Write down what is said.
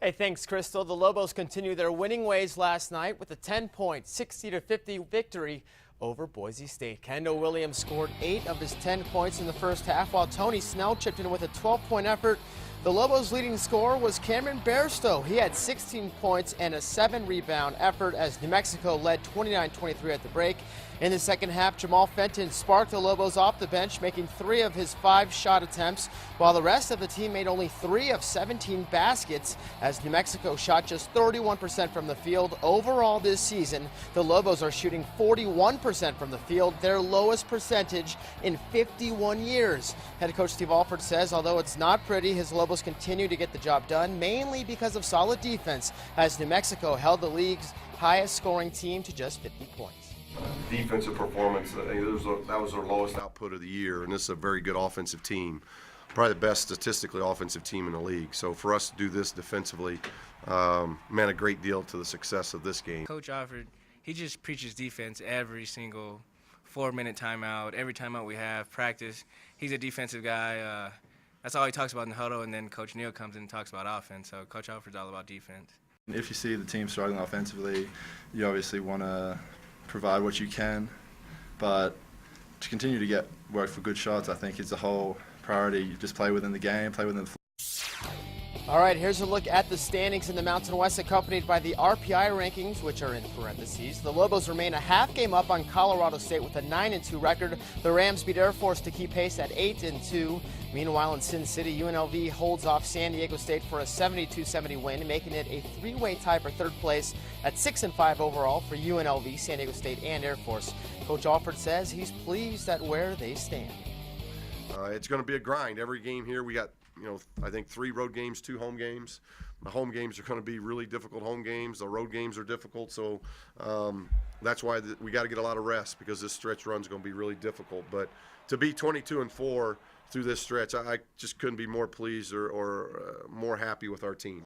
Hey, thanks, Crystal. The Lobos continue their winning ways last night with a 10-point, 60-50 victory over Boise State. Kendall Williams scored 8 of his 10 points in the first half, while Tony Snell chipped in with a 12-point effort. The Lobos' leading scorer was Cameron Bairstow. He had 16 points and a 7-rebound effort as New Mexico led 29-23 at the break. In the second half, Jamal Fenton sparked the Lobos off the bench, making 3 of his 5 shot attempts, while the rest of the team made only 3 of 17 baskets as New Mexico shot just 31% from the field. Overall this season, the Lobos are shooting 41% from the field, their lowest percentage in 51 years. Head coach Steve Alford says although it's not pretty, his Lobos continue to get the job done, mainly because of solid defense, as New Mexico held the league's highest scoring team to just 50 points. Defensive performance, that was our lowest output of the year, and this is a very good offensive team, probably the best statistically offensive team in the league. So for us to do this defensively meant a great deal to the success of this game. Coach Alford, he just preaches defense every single 4-minute timeout, every timeout we have, practice. He's a defensive guy. That's all he talks about in the huddle, and then Coach Neal comes in and talks about offense. So Coach Alford's all about defense. If you see the team struggling offensively, you obviously want to provide what you can, but to continue to get work for good shots, I think is the whole priority. You just play within the game, play within the. All right, here's a look at the standings in the Mountain West, accompanied by the RPI rankings, which are in parentheses. The Lobos remain a half game up on Colorado State with a 9-2 record. The Rams beat Air Force to keep pace at 8-2. Meanwhile, in Sin City, UNLV holds off San Diego State for a 72-70 win, making it a 3-way tie for third place at 6-5 overall for UNLV, San Diego State, and Air Force. Coach Alford says he's pleased at where they stand. It's going to be a grind. Every game here, we got, I think 3 road games, 2 home games. The home games are going to be really difficult home games. The road games are difficult, so that's why we got to get a lot of rest, because this stretch run is going to be really difficult. But to be 22-4 through this stretch, I just couldn't be more pleased or more happy with our team.